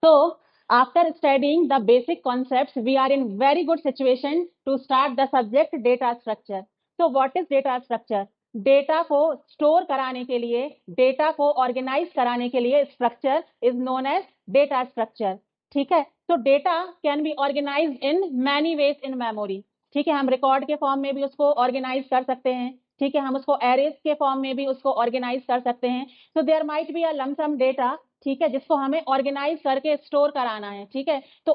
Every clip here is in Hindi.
So, after studying the basic concepts, we are in very good situation to start the subject data structure. So, what is data structure? Data को स्टोर कराने के लिए, डेटा को ऑर्गेनाइज कराने के लिए structure is known as data structure. ठीक है, तो data can be organize in many ways in memory. ठीक है, हम रिकॉर्ड के फॉर्म में भी उसको ऑर्गेनाइज कर सकते हैं. ठीक है, हम उसको एरेज के फॉर्म में भी उसको ऑर्गेनाइज कर सकते हैं. So there might be a lump sum data, ठीक है, जिसको हमें ऑर्गेनाइज करके स्टोर कराना है. ठीक है, तो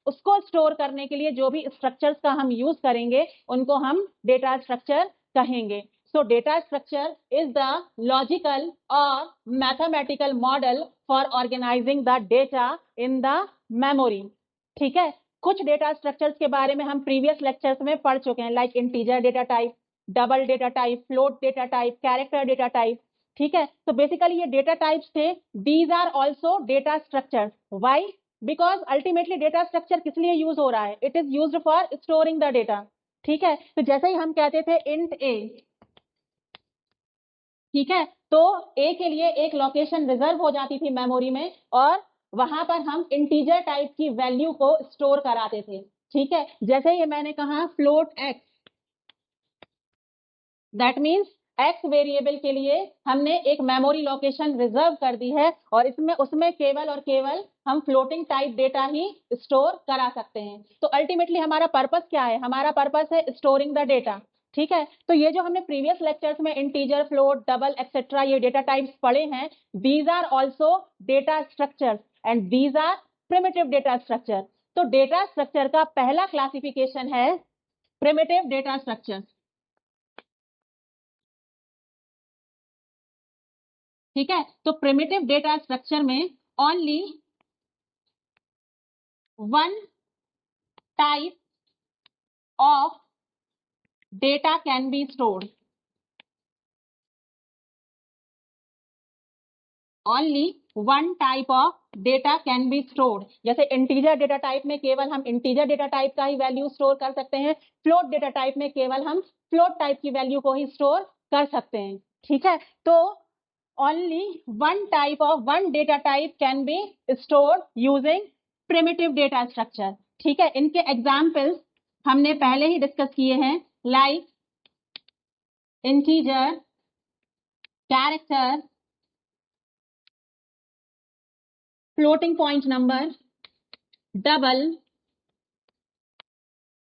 उसको स्टोर करने के लिए जो भी स्ट्रक्चर्स का हम यूज करेंगे उनको हम डेटा स्ट्रक्चर कहेंगे. So data structure is the logical or mathematical model for organizing the data in the memory. ठीक है, कुछ डेटा स्ट्रक्चर्स के बारे में हम प्रीवियस लेक्चर्स में पढ़ चुके हैं, like integer data type, double data type, float data type, character data type. ठीक है, तो बेसिकली ये डेटा टाइप्स थे. These are also data structures. Why? Because ultimately data structure किस लिए यूज हो रहा है? It is used for storing the data. ठीक है, तो जैसे ही हम कहते थे इंट ए, ठीक है, तो ए के लिए एक लोकेशन रिजर्व हो जाती थी मेमोरी में और वहां पर हम इंटीजर टाइप की वैल्यू को स्टोर कराते थे. ठीक है, जैसे ये मैंने कहा float x, that means x variable के लिए हमने एक मेमोरी लोकेशन रिजर्व कर दी है और इसमें उसमें केवल और केवल हम फ्लोटिंग टाइप डेटा ही स्टोर करा सकते हैं. तो अल्टीमेटली हमारा पर्पस क्या है? हमारा पर्पस है स्टोरिंग द डेटा. ठीक है, तो ये जो हमने प्रीवियस लेक्चर्स में इंटीजर, फ्लोट, डबल एक्सेट्रा ये डेटा टाइप्स पढ़े हैं, these are also data structures and these are primitive data structure. तो डेटा स्ट्रक्चर का पहला क्लासिफिकेशन है प्रिमिटिव डेटा स्ट्रक्चर. ठीक है, तो प्रिमिटिव डेटा स्ट्रक्चर में only one type of data can be stored. Only one type of data can be stored. जैसे इंटीजर डेटा टाइप में केवल हम इंटीजर डेटा टाइप का ही वैल्यू स्टोर कर सकते हैं. फ्लोट डेटा टाइप में केवल हम फ्लोट टाइप की वैल्यू को ही स्टोर कर सकते हैं. ठीक है, तो only one data type can be stored using primitive data structure. ठीक है, इनके एग्जाम्पल्स हमने पहले ही डिस्कस किए हैं, like integer, character, floating point number, double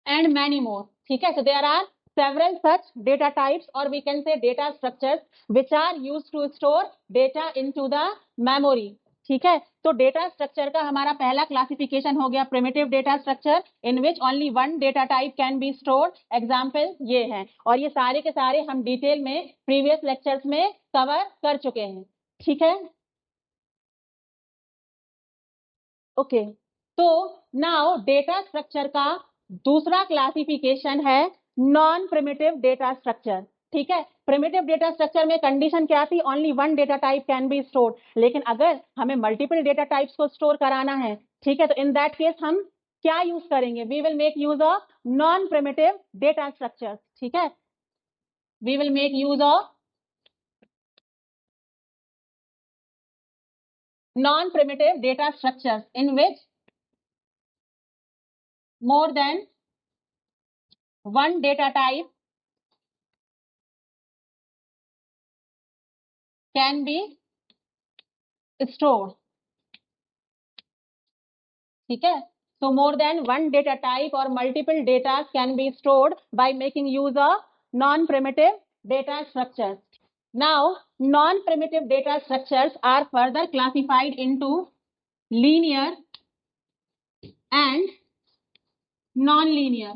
and many more. ठीक है, so there are several such data types or we can say data structures which are used to store data into the memory. ठीक है, तो डेटा स्ट्रक्चर का हमारा पहला क्लासिफिकेशन हो गया primitive data structure in which only one data type can be stored. Example ये हैं और ये सारे के सारे हम डिटेल में प्रीवियस लेक्चर्स में कवर कर चुके हैं. ठीक है, ओके, तो नाउ डेटा स्ट्रक्चर का दूसरा क्लासिफिकेशन है नॉन प्रिमिटिव डेटा स्ट्रक्चर. ठीक है, प्रिमिटिव डेटा स्ट्रक्चर में कंडीशन क्या थी? Only one data type can be stored. लेकिन अगर हमें मल्टीपल डेटा टाइप्स को स्टोर कराना है, ठीक है, तो इन दैट केस हम क्या यूज करेंगे? We will make use of non primitive data structure. ठीक है, we will make use of non primitive data structure in which more than one data type can be stored. ठीक है, so more than one data type or multiple data can be stored by making use of non-primitive data structures. Now, non-primitive data structures are further classified into linear and non-linear.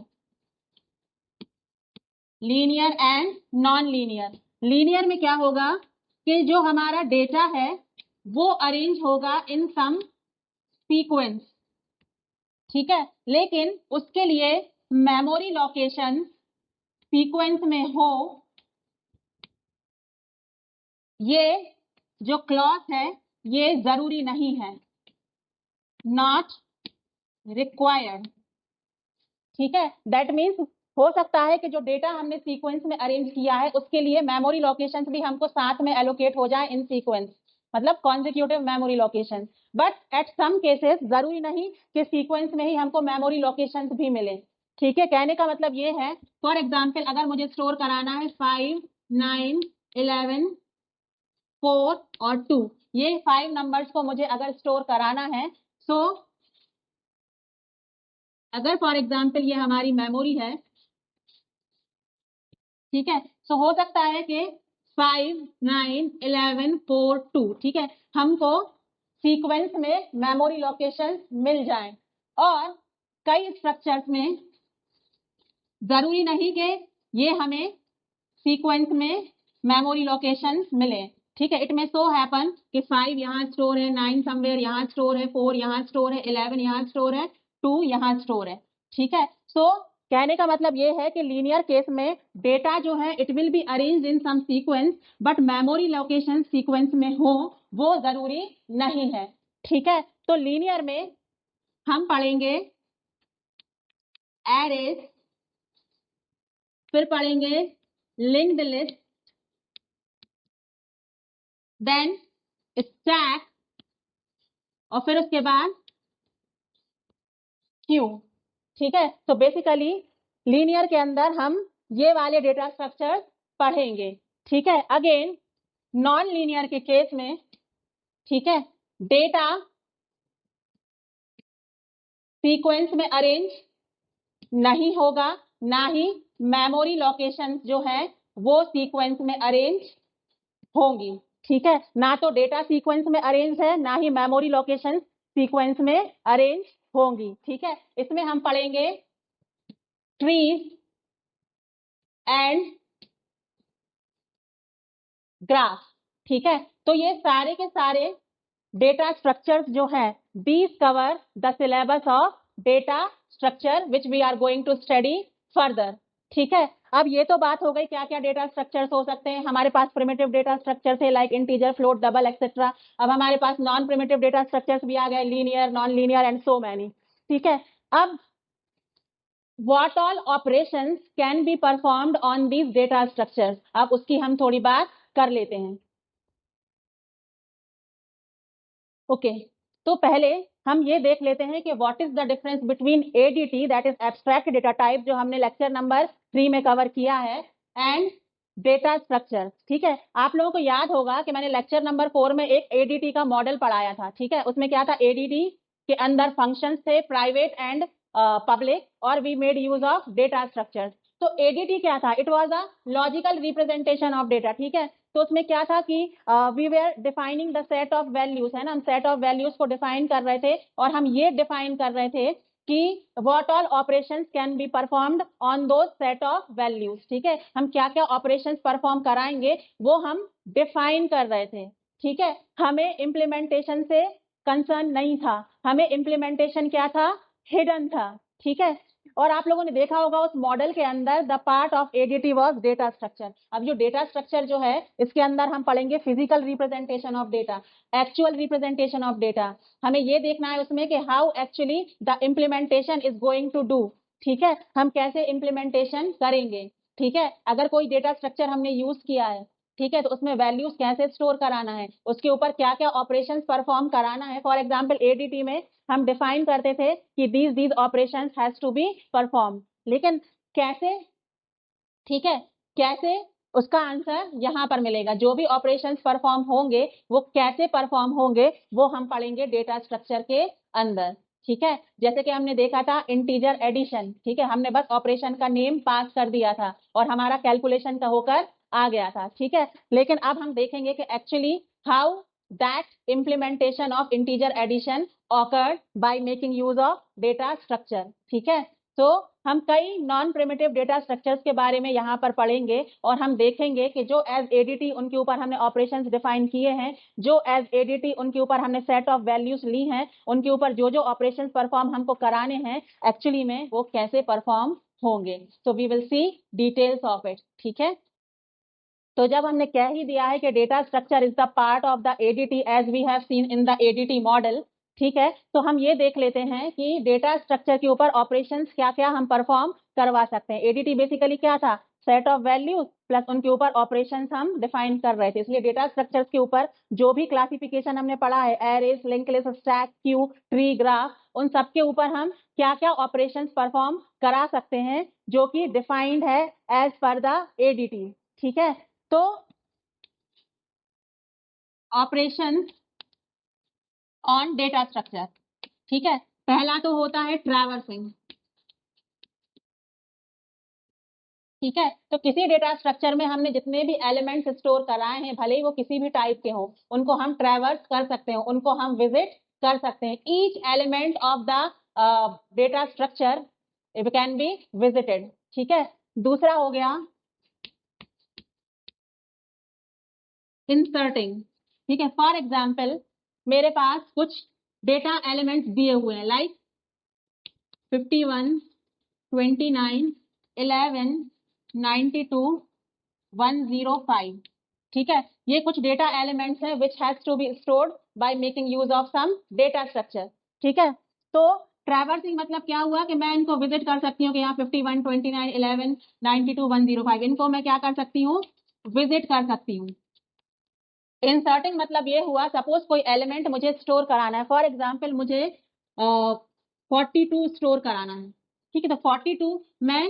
Linear and non linear. Linear में क्या होगा कि जो हमारा डेटा है वो अरेंज होगा इन सम सीक्वेंस. ठीक है, लेकिन उसके लिए मेमोरी लोकेशन सीक्वेंस में हो, ये जो क्लॉज है ये जरूरी नहीं है, नॉट रिक्वायर्ड. ठीक है, दैट मीन्स हो सकता है कि जो डेटा हमने सीक्वेंस में अरेंज किया है उसके लिए मेमोरी लोकेशंस भी हमको साथ में एलोकेट हो जाए इन सीक्वेंस. मतलब consecutive memory location. But at some cases जरूरी नहीं कि सीक्वेंस में ही हमको मेमोरी लोकेशंस भी मिले। ठीक है, कहने का मतलब ये है, फॉर एग्जाम्पल अगर मुझे स्टोर कराना है 5, 9, 11, 4 और 2, ये 5 नंबर्स को मुझे अगर स्टोर कराना है, सो अगर फॉर एग्जाम्पल ये हमारी मेमोरी है, ठीक है, सो हो सकता है कि 5, 9, 11, 4, 2, ठीक है, हमको सीक्वेंस में मेमोरी लोकेशन मिल जाए। और कई स्ट्रक्चर्स में जरूरी नहीं कि ये हमें सीक्वेंस में मेमोरी लोकेशन मिले। ठीक है, इट में सो हैपन कि 5 यहाँ स्टोर है, 9 समवेयर यहाँ स्टोर है, 4 यहाँ स्टोर है, 11 यहाँ स्टोर है, 2 यहाँ स्टोर है। ठीक है, सो कहने का मतलब ये है कि लीनियर केस में डेटा जो है it will be arranged in some sequence, but memory location sequence में हो वो जरूरी नहीं है। ठीक है, तो लीनियर में हम पढ़ेंगे एरेज, फिर पढ़ेंगे लिंक्ड लिस्ट, देन स्टैक, और फिर उसके बाद क्यू। ठीक है, तो बेसिकली लीनियर के अंदर हम ये वाले डेटा स्ट्रक्चर पढ़ेंगे। ठीक है, अगेन नॉन लीनियर के केस में, ठीक है, डेटा सीक्वेंस में अरेंज नहीं होगा, ना ही मेमोरी लोकेशन जो है वो सीक्वेंस में अरेंज होंगी। ठीक है, ना तो डेटा सीक्वेंस में अरेंज है, ना ही मेमोरी लोकेशन सीक्वेंस में अरेंज होंगी। ठीक है, इसमें हम पढ़ेंगे ट्रीज एंड ग्राफ। ठीक है, तो ये सारे के सारे डेटा स्ट्रक्चर्स जो है these cover the syllabus of data structure which we are going to study further. ठीक है, अब ये तो बात हो गई क्या क्या डेटा स्ट्रक्चर्स हो सकते हैं। हमारे पास प्रिमिटिव डेटा स्ट्रक्चर थे like integer, float, double etcetera. अब हमारे पास नॉन प्रिमिटिव डेटा स्ट्रक्चर्स भी आ गए, linear, non linear and so many. ठीक है, अब what all operations can be performed on these data structures, अब उसकी हम थोड़ी बात कर लेते हैं। ओके, तो पहले हम ये देख लेते हैं कि what is the difference between ADT, that is abstract data type, जो हमने लेक्चर नंबर 3 में कवर किया है, एंड डेटा स्ट्रक्चर। ठीक है, आप लोगों को याद होगा कि मैंने लेक्चर नंबर 4 में एक एडीटी का मॉडल पढ़ाया था। ठीक है, उसमें क्या था, एडीटी के अंदर फंक्शंस थे प्राइवेट एंड पब्लिक, और we made use of data structure. तो एडीटी क्या था, it was a logical representation of data. ठीक है, तो उसमें क्या था कि we were defining the set of values, है ना, हम सेट ऑफ वैल्यूज को डिफाइन कर रहे थे, और हम ये डिफाइन कर रहे थे कि what all operations can be performed on those set of values. ठीक है, हम क्या क्या ऑपरेशंस परफॉर्म कराएंगे वो हम डिफाइन कर रहे थे। ठीक है, हमें इम्प्लीमेंटेशन से कंसर्न नहीं था, हमें इम्प्लीमेंटेशन क्या था, हिडन था। ठीक है, और आप लोगों ने देखा होगा उस मॉडल के अंदर the part of ADT was data structure. अब जो डेटा स्ट्रक्चर जो है इसके अंदर हम पढ़ेंगे physical representation of data, actual representation of data. हमें ये देखना है उसमें कि how actually the implementation is going to do. ठीक है, हम कैसे इम्प्लीमेंटेशन करेंगे। ठीक है, अगर कोई डेटा स्ट्रक्चर हमने यूज किया है, ठीक है, तो उसमें वैल्यूज कैसे स्टोर कराना है, उसके ऊपर क्या क्या ऑपरेशंस परफॉर्म कराना है। फॉर एग्जांपल एडीटी में हम डिफाइन करते थे कि these operations has to be perform, लेकिन कैसे, ठीक है, कैसे, उसका आंसर यहाँ पर मिलेगा। जो भी ऑपरेशंस परफॉर्म होंगे वो कैसे परफॉर्म होंगे वो हम पढ़ेंगे डेटा स्ट्रक्चर के अंदर। ठीक है, जैसे कि हमने देखा था इंटीजर एडिशन। ठीक है, हमने बस ऑपरेशन का नेम पास कर दिया था और हमारा कैलकुलेशन का होकर आ गया था। ठीक है, लेकिन अब हम देखेंगे कि actually how that implementation of integer addition occurred by making use of data structure. ठीक है, तो हम कई नॉन प्रिमिटिव डेटा स्ट्रक्चर्स के बारे में यहाँ पर पढ़ेंगे, और हम देखेंगे कि जो एज एडीटी उनके ऊपर हमने ऑपरेशंस डिफाइन किए हैं, जो एज एडीटी उनके ऊपर हमने सेट ऑफ वैल्यूज ली हैं, उनके ऊपर जो जो ऑपरेशंस परफॉर्म हमको कराने हैं एक्चुअली में वो कैसे परफॉर्म होंगे। So we will see details of it. ठीक है, तो जब हमने कह ही दिया है कि data structure is the part of the ADT as we have seen in the ADT model, ठीक है, तो हम ये देख लेते हैं कि डेटा स्ट्रक्चर के ऊपर ऑपरेशंस क्या क्या हम परफॉर्म करवा सकते हैं। एडीटी बेसिकली क्या था, सेट ऑफ वैल्यूज प्लस उनके ऊपर ऑपरेशंस हम डिफाइन कर रहे थे। इसलिए डेटा स्ट्रक्चर्स के ऊपर जो भी क्लासिफिकेशन हमने पढ़ा है, arrays, link list, stack, Q, tree, graph, उन सब के ऊपर हम क्या क्या ऑपरेशंस परफॉर्म करा सकते हैं जो कि डिफाइंड है एज पर द एडीटी। ठीक है, तो ऑपरेशंस ऑन डेटा स्ट्रक्चर। ठीक है, पहला तो होता है ट्रैवर्सिंग। ठीक है, तो किसी डेटा स्ट्रक्चर में हमने जितने भी एलिमेंट्स स्टोर कराए हैं, भले ही वो किसी भी टाइप के हो, उनको हम ट्रैवर्स कर सकते हैं, उनको हम विजिट कर सकते हैं। Each element of the data structure it can be visited. ठीक है, दूसरा हो गया इंसर्टिंग। ठीक है, फॉर एग्जाम्पल मेरे पास कुछ डेटा एलिमेंट्स दिए हुए हैं लाइक 51, 29, 11, 92, 105। ठीक है, ये कुछ डेटा एलिमेंट्स हैं which has to be stored by making use of some data structure. ठीक है, तो ट्रैवर्सिंग मतलब क्या हुआ कि मैं इनको विजिट कर सकती हूँ कि यहाँ 51, 29, 11, 92, 105 इनको मैं क्या कर सकती हूँ, विजिट कर सकती हूँ। इंसर्टिंग मतलब ये हुआ, सपोज कोई एलिमेंट मुझे स्टोर कराना है, फॉर एग्जाम्पल मुझे 42 स्टोर कराना है। ठीक है, तो 42 मैं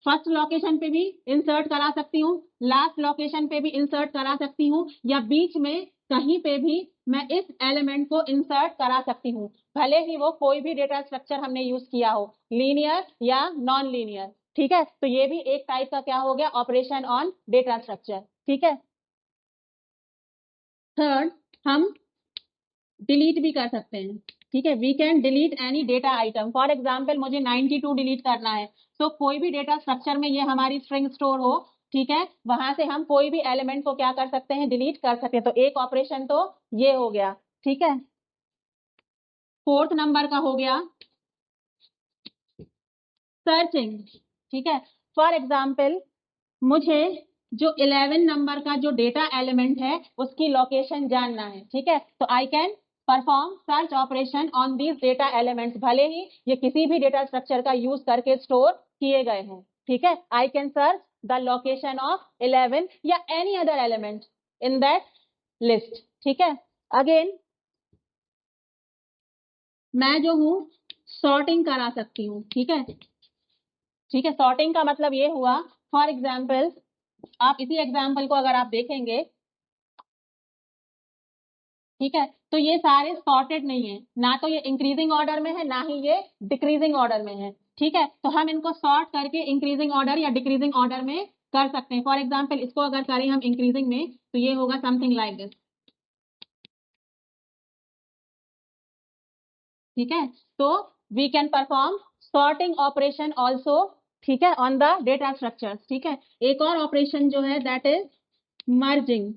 फर्स्ट लोकेशन पे भी इंसर्ट करा सकती हूँ, लास्ट लोकेशन पे भी इंसर्ट करा सकती हूँ, या बीच में कहीं पे भी मैं इस एलिमेंट को इंसर्ट करा सकती हूँ, भले ही वो कोई भी डेटा स्ट्रक्चर हमने यूज किया हो, लीनियर या नॉन लीनियर। ठीक है, तो ये भी एक टाइप का क्या हो गया, ऑपरेशन ऑन डेटा स्ट्रक्चर। ठीक है, थर्ड, हम डिलीट भी कर सकते हैं। ठीक है, we can delete any data item. For example मुझे 92 डिलीट करना है, तो कोई भी डेटा स्ट्रक्चर में ये हमारी स्ट्रिंग स्टोर हो, ठीक है, वहां से हम कोई भी एलिमेंट को क्या कर सकते हैं, डिलीट कर सकते हैं। तो एक ऑपरेशन तो ये हो गया। ठीक है, फोर्थ नंबर का हो गया सर्चिंग। ठीक है, फॉर एग्जाम्पल मुझे जो 11 नंबर का जो डेटा एलिमेंट है उसकी लोकेशन जानना है। ठीक है, तो I can perform search operation on these data elements, भले ही ये किसी भी डेटा स्ट्रक्चर का यूज करके स्टोर किए गए हैं। ठीक है, I can search the location of 11 या any other element in that list. ठीक है, अगेन मैं जो हूं सॉर्टिंग करा सकती हूँ। ठीक है, ठीक है, सॉर्टिंग का मतलब ये हुआ, फॉर एग्जाम्पल आप इसी एग्जाम्पल को अगर आप देखेंगे, ठीक है, तो ये सारे सॉर्टेड नहीं है, ना तो ये इंक्रीजिंग ऑर्डर में है, ना ही ये डिक्रीजिंग ऑर्डर में है। ठीक है, तो हम इनको सॉर्ट करके इंक्रीजिंग ऑर्डर या डिक्रीजिंग ऑर्डर में कर सकते हैं। फॉर एग्जाम्पल इसको अगर करें हम इंक्रीजिंग में, तो ये होगा समथिंग लाइक दिस। ठीक है, तो we can perform sorting operation also. ठीक है, ऑन द डेटा स्ट्रक्चर्स। ठीक है, एक और ऑपरेशन जो है दैट इज मर्जिंग।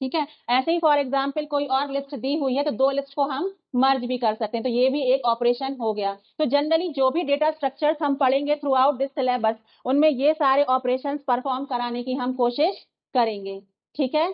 ठीक है, ऐसे ही फॉर एग्जाम्पल कोई और लिस्ट दी हुई है तो दो लिस्ट को हम मर्ज भी कर सकते हैं, तो ये भी एक ऑपरेशन हो गया। तो जनरली जो भी डेटा स्ट्रक्चर्स हम पढ़ेंगे थ्रू आउट दिस सिलेबस, उनमें ये सारे ऑपरेशंस परफॉर्म कराने की हम कोशिश करेंगे। ठीक है।